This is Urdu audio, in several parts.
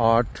8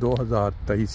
2023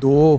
2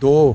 2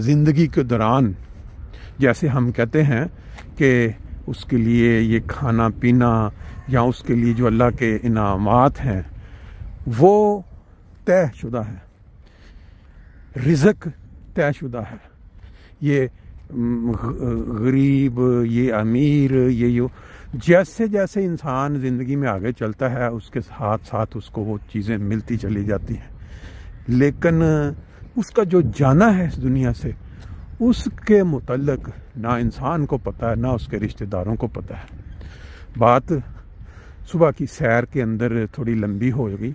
زندگی کے دوران جیسے ہم کہتے ہیں کہ اس کے لیے یہ کھانا پینا یا اس کے لیے جو اللہ کے انعامات ہیں وہ طے شدہ ہے، رزق طے شدہ ہے. یہ غریب، یہ امیر، یہ جیسے جیسے انسان زندگی میں آگے چلتا ہے اس کے ساتھ ساتھ اس کو وہ چیزیں ملتی چلی جاتی ہیں، لیکن اس کا جو جانا ہے اس دنیا سے اس کے متعلق نہ انسان کو پتہ ہے نہ اس کے رشتہ داروں کو پتہ ہے. بات صبح کی سیر کے اندر تھوڑی لمبی ہو گئی.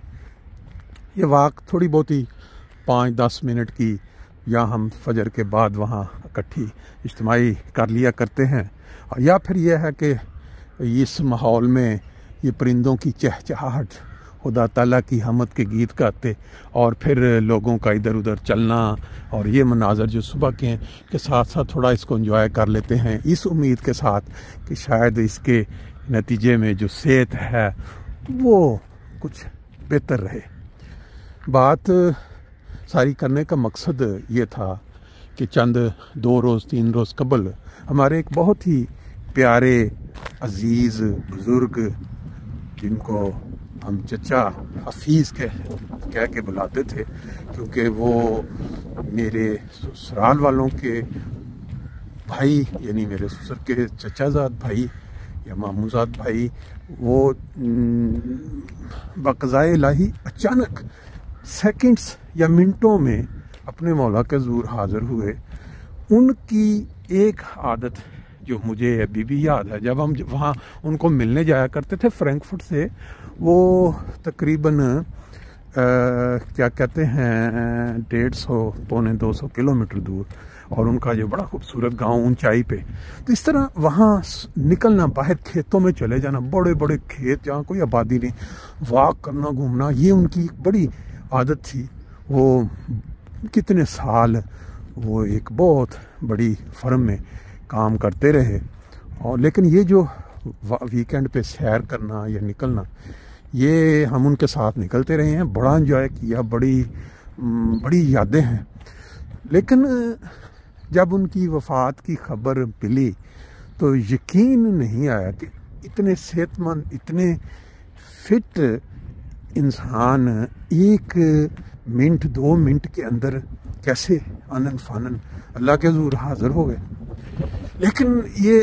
یہ واک تھوڑی بہت ہی 5-10 منٹ کی یا ہم فجر کے بعد وہاں اکٹھی اجتماعی کر لیا کرتے ہیں، یا پھر یہ ہے کہ اس ماحول میں یہ پرندوں کی چہچہاہٹ، خدا تعالیٰ کی حمد کے گیت گاتے اور پھر لوگوں کا ادھر ادھر چلنا اور یہ مناظر جو صبح کے ہیں کے ساتھ ساتھ تھوڑا اس کو انجوائے کر لیتے ہیں، اس امید کے ساتھ کہ شاید اس کے نتیجے میں جو صحت ہے وہ کچھ بہتر رہے. بات ساری کرنے کا مقصد یہ تھا کہ چند 2 روز 3 روز قبل ہمارے ایک بہت ہی پیارے عزیز بزرگ جن کو ہم چچا حفیظ کہہ کے بلاتے تھے، کیونکہ وہ میرے سسرال والوں کے بھائی یعنی میرے سسر کے چچا زاد بھائی یا ماموں زاد بھائی، وہ بقضائے الہی اچانک سیکنڈز یا منٹوں میں اپنے مولا کے حضور حاضر ہوئے. ان کی ایک عادت جو مجھے ابھی بھی یاد ہے، جب ہم وہاں ان کو ملنے جایا کرتے تھے فرینکفرٹ سے، وہ تقریباً کیا کہتے ہیں 150-200 کلومیٹر دور، اور ان کا جو بڑا خوبصورت گاؤں اونچائی پہ، تو اس طرح وہاں نکلنا، باہر کھیتوں میں چلے جانا، بڑے بڑے کھیت جہاں کوئی آبادی نہیں، واک کرنا، گھومنا، یہ ان کی بڑی عادت تھی. وہ کتنے سال وہ ایک بہت بڑی فرم میں کام کرتے رہے، اور لیکن یہ جو ویکینڈ پہ سیر کرنا یا نکلنا، یہ ہم ان کے ساتھ نکلتے رہے ہیں، بڑا انجوائے کیا، بڑی یادیں ہیں. لیکن جب ان کی وفات کی خبر ملی تو یقین نہیں آیا کہ اتنے صحت مند، اتنے فٹ انسان 1 منٹ 2 منٹ کے اندر کیسے آنن فانن اللہ کے حضور حاضر ہو گئے. لیکن یہ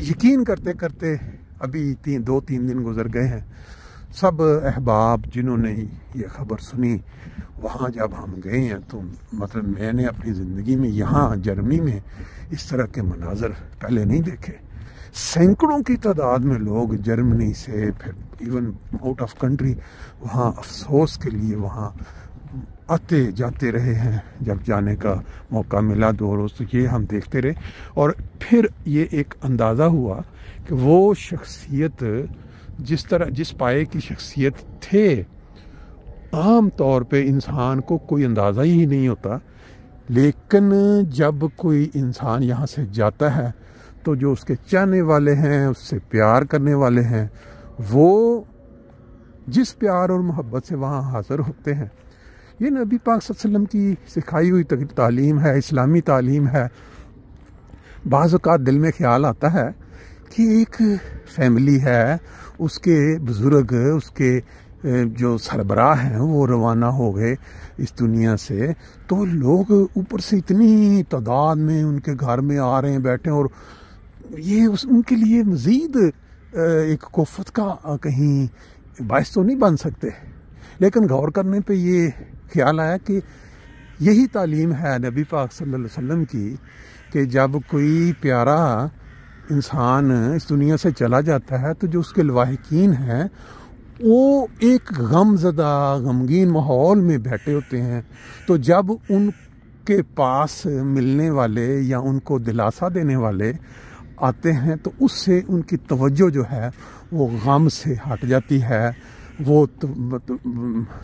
یقین کرتے کرتے ابھی 2-3 دن گزر گئے ہیں. سب احباب جنہوں نے یہ خبر سنی، وہاں جب ہم گئے ہیں تو مطلب میں نے اپنی زندگی میں یہاں جرمنی میں اس طرح کے مناظر پہلے نہیں دیکھے. سینکڑوں کی تعداد میں لوگ جرمنی سے، پھر ایون آؤٹ آف کنٹری، وہاں افسوس کے لیے وہاں آتے جاتے رہے ہیں. جب جانے کا موقع ملا 2 روز تو یہ ہم دیکھتے رہے، اور پھر یہ ایک اندازہ ہوا کہ وہ شخصیت جس پائے کی شخصیت تھے، عام طور پہ انسان کو کوئی اندازہ ہی نہیں ہوتا، لیکن جب کوئی انسان یہاں سے جاتا ہے تو جو اس کے چاہنے والے ہیں، اس سے پیار کرنے والے ہیں، وہ جس پیار اور محبت سے وہاں حاضر ہوتے ہیں. یہ نبی پاک صلی اللہ علیہ وسلم کی سکھائی ہوئی تعلیم ہے، اسلامی تعلیم ہے. بعض اوقات دل میں خیال آتا ہے کہ ایک فیملی ہے، اس کے بزرگ، اس کے جو سربراہ ہیں وہ روانہ ہو گئے اس دنیا سے، تو لوگ اوپر سے اتنی تعداد میں ان کے گھر میں آ رہے ہیں، بیٹھے ہیں، اور یہ ان کے لیے مزید ایک کوفت کا کہیں باعث تو نہیں بن سکتے. لیکن غور کرنے پہ یہ خیال آیا کہ یہی تعلیم ہے نبی پاک صلی اللہ علیہ وسلم کی، کہ جب کوئی پیارا انسان اس دنیا سے چلا جاتا ہے تو جو اس کے لواحقین ہیں وہ ایک غم زدہ، غمگین ماحول میں بیٹھے ہوتے ہیں. تو جب ان کے پاس ملنے والے یا ان کو دلاسا دینے والے آتے ہیں تو اس سے ان کی توجہ جو ہے وہ غم سے ہٹ جاتی ہے، وہ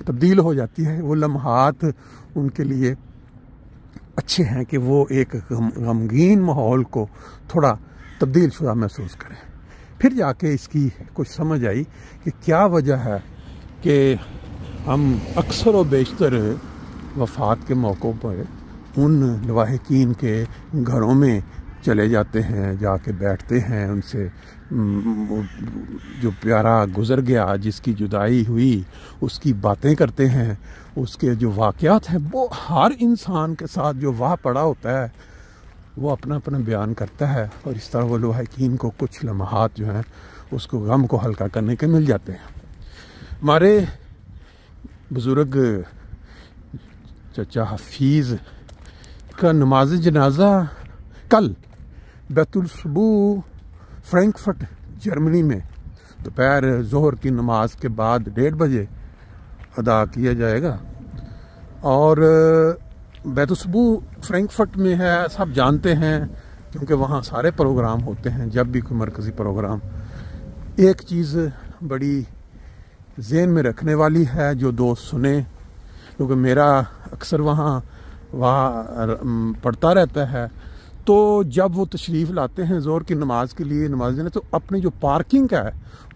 تبدیل ہو جاتی ہے. وہ لمحات ان کے لیے اچھے ہیں کہ وہ ایک غمگین ماحول کو تھوڑا تبدیل شدہ محسوس کریں. پھر جا کے اس کی کچھ سمجھ آئی کہ کیا وجہ ہے کہ ہم اکثر و بیشتر وفات کے موقعوں پر ان لواحقین کے گھروں میں چلے جاتے ہیں، جا کے بیٹھتے ہیں، ان سے جو پیارا گزر گیا، جس کی جدائی ہوئی، اس کی باتیں کرتے ہیں، اس کے جو واقعات ہیں، وہ ہر انسان کے ساتھ جو واہ پڑا ہوتا ہے وہ اپنا اپنا بیان کرتا ہے، اور اس طرح وہ لواحقین کو کچھ لمحات جو ہیں اس کو غم کو ہلکا کرنے کے مل جاتے ہیں۔ ہمارے بزرگ چچا حفیظ کا نماز جنازہ کل بیت الصبوح فرینکفرٹ جرمنی میں دوپہر ظہر کی نماز کے بعد 1:30 بجے ادا کیا جائے گا، اور بیت الصبوح فرینکفرٹ میں ہے، سب جانتے ہیں کیونکہ وہاں سارے پروگرام ہوتے ہیں۔ جب بھی کوئی مرکزی پروگرام، ایک چیز بڑی ذہن میں رکھنے والی ہے جو دوست سنیں، کیونکہ میرا اکثر وہاں پڑھتا رہتا ہے، تو جب وہ تشریف لاتے ہیں ظہر کی نماز کے لیے نماز دینے، تو اپنی جو پارکنگ ہے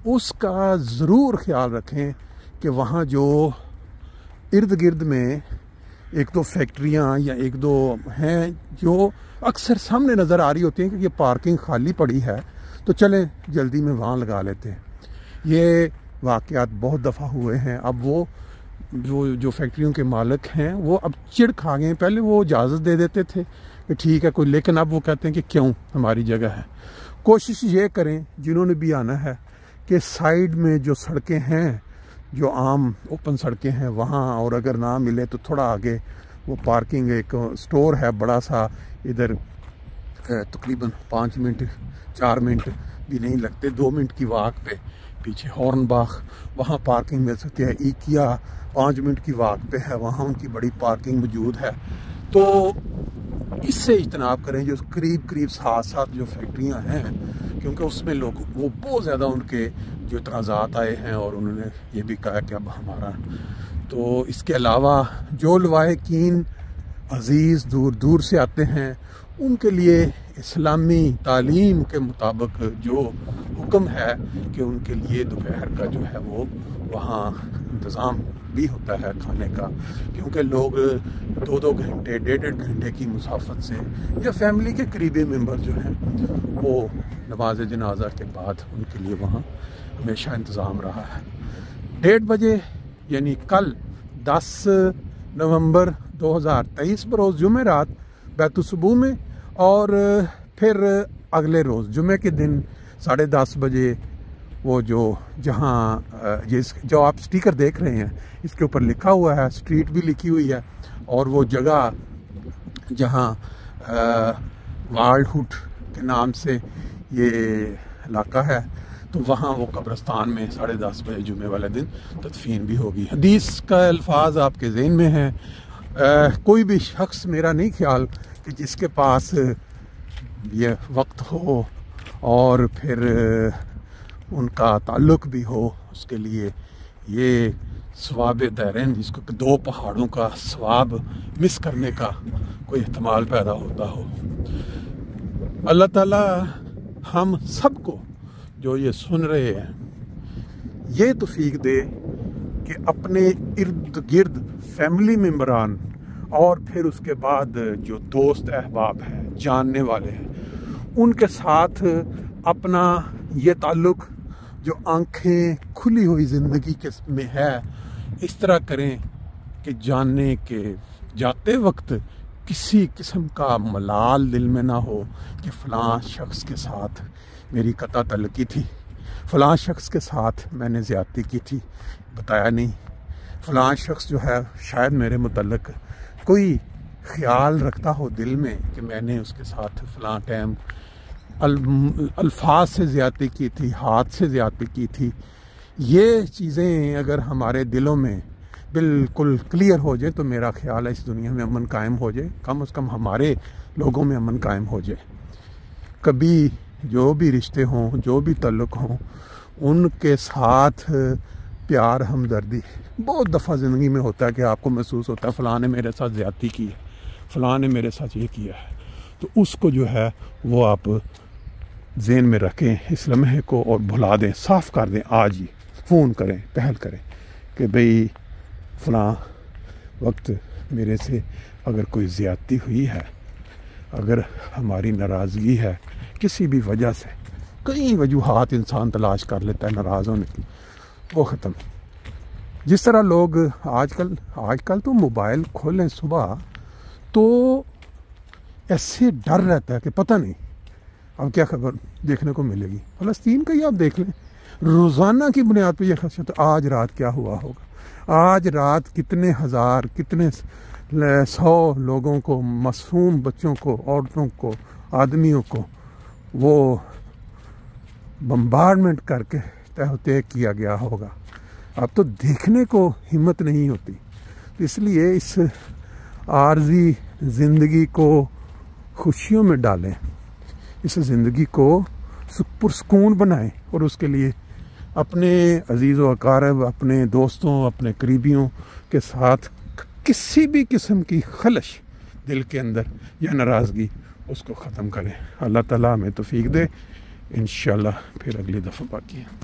اس کا ضرور خیال رکھیں کہ وہاں جو ارد گرد میں 1-2 فیکٹریاں یا 1-2 ہیں جو اکثر سامنے نظر آ رہی ہوتی ہیں کہ یہ پارکنگ خالی پڑی ہے، تو چلیں جلدی میں وہاں لگا لیتے ہیں۔ یہ واقعات بہت دفعہ ہوئے ہیں۔ اب وہ جو فیکٹریوں کے مالک ہیں وہ اب چڑ کھا گئے ہیں، پہلے وہ اجازت دے دیتے تھے کہ ٹھیک ہے کوئی، لیکن اب وہ کہتے ہیں کہ کیوں، ہماری جگہ ہے۔ کوشش یہ کریں جنہوں نے بھی آنا ہے کہ سائیڈ میں جو سڑکیں ہیں، جو عام اوپن سڑکیں ہیں وہاں، اور اگر نہ ملے تو تھوڑا آگے وہ پارکنگ ایک سٹور ہے بڑا سا، ادھر تقریباً 5 منٹ 4 منٹ بھی نہیں لگتے، 2 منٹ کی واک پہ پیچھے ہارن باغ، وہاں پارکنگ مل سکتی ہے۔ ایکیا 5 منٹ کی واک پہ ہے، وہاں ان کی بڑی پارکنگ موجود ہے۔ تو اس سے اجتناب کریں جو قریب 7 جو فیکٹریاں ہیں، کیونکہ اس میں لوگ وہ بہت زیادہ ان کے جو اعتراضات آئے ہیں، اور انہوں نے یہ بھی کہا کہ اب ہمارا۔ تو اس کے علاوہ جو لواحقین عزیز دور دور سے آتے ہیں، ان کے لیے اسلامی تعلیم کے مطابق جو حکم ہے کہ ان کے لیے دوپہر کا جو ہے وہ وہاں انتظام بھی ہوتا ہے کھانے کا، کیونکہ لوگ 2 گھنٹے 1.5 گھنٹے کی مسافت سے، یا فیملی کے قریبی ممبر جو ہیں وہ نماز جنازہ کے بعد ان کے لیے وہاں ہمیشہ انتظام رہا ہے۔ 1:30 بجے یعنی کل 10 نومبر 2023 بروز جمعرات بیت الصبوح میں، اور پھر اگلے روز جمعے کے دن 10:30 بجے وہ جہاں جو آپ سٹیکر دیکھ رہے ہیں اس کے اوپر لکھا ہوا ہے، اسٹریٹ بھی لکھی ہوئی ہے، اور وہ جگہ جہاں والڈ ہوٹ کے نام سے یہ علاقہ ہے، تو وہاں وہ قبرستان میں 10:30 بجے جمعے والے دن تدفین بھی ہوگی۔ حدیث کا الفاظ آپ کے ذہن میں ہیں۔ کوئی بھی شخص، میرا نہیں خیال کہ جس کے پاس یہ وقت ہو اور پھر ان کا تعلق بھی ہو، اس کے لیے یہ ثواب دارین، جس کو 2 پہاڑوں کا ثواب مس کرنے کا کوئی احتمال پیدا ہوتا ہو۔ اللہ تعالیٰ ہم سب کو جو یہ سن رہے ہیں یہ توفیق دے کہ اپنے ارد گرد فیملی ممبران، اور پھر اس کے بعد جو دوست احباب ہیں، جاننے والے ہیں، ان کے ساتھ اپنا یہ تعلق جو آنکھیں کھلی ہوئی زندگی کے میں ہے، اس طرح کریں کہ جاننے کے جاتے وقت کسی قسم کا ملال دل میں نہ ہو کہ فلاں شخص کے ساتھ میری قطع تعلقی تھی، فلاں شخص کے ساتھ میں نے زیادتی کی تھی، بتایا نہیں، فلاں شخص جو ہے شاید میرے متعلق کوئی خیال رکھتا ہو دل میں کہ میں نے اس کے ساتھ فلاں ٹائم الفاظ سے زیادتی کی تھی، ہاتھ سے زیادتی کی تھی۔ یہ چیزیں اگر ہمارے دلوں میں بالکل کلیئر ہو جائے تو میرا خیال ہے اس دنیا میں امن قائم ہو جائے، کم از کم ہمارے لوگوں میں امن قائم ہو جائے۔ کبھی جو بھی رشتے ہوں، جو بھی تعلق ہوں، ان کے ساتھ پیار ہمدردی بہت دفعہ زندگی میں ہوتا ہے کہ آپ کو محسوس ہوتا ہے فلاں نے میرے ساتھ زیادتی کی ہے، فلاں نے میرے ساتھ یہ کیا ہے، تو اس کو جو ہے وہ آپ ذہن میں رکھیں اس لمحے کو، اور بھلا دیں، صاف کر دیں، آج ہی فون کریں، پہل کریں کہ بھئی فلاں وقت میرے سے اگر کوئی زیادتی ہوئی ہے، اگر ہماری ناراضگی ہے کسی بھی وجہ سے، کئی وجوہات انسان تلاش کر لیتا ہے ناراض ہونے کی، وہ ختم۔ جس طرح لوگ آج کل تو موبائل کھولیں صبح تو ایسے ڈر رہتا ہے کہ پتہ نہیں اب کیا خبر دیکھنے کو ملے گی۔ فلسطین کا ہی آپ دیکھ لیں، روزانہ کی بنیاد پہ یہ خدشہ تو آج رات کیا ہوا ہوگا، آج رات کتنے ہزار، کتنے 100 لوگوں کو، معصوم بچوں کو، عورتوں کو، آدمیوں کو وہ بمبارڈمنٹ کر کے تہ و تیگ کیا گیا ہوگا۔ اب تو دیکھنے کو ہمت نہیں ہوتی۔ اس لیے اس عارضی زندگی کو خوشیوں میں ڈالیں، اس زندگی کو پرسکون بنائیں، اور اس کے لیے اپنے عزیز و اقارب، اپنے دوستوں، اپنے قریبیوں کے ساتھ کسی بھی قسم کی خلش دل کے اندر یا ناراضگی اس کو ختم کریں۔ اللہ تعالیٰ ہمیں توفیق دے، انشاءاللہ پھر اگلی دفعہ باقی ہے۔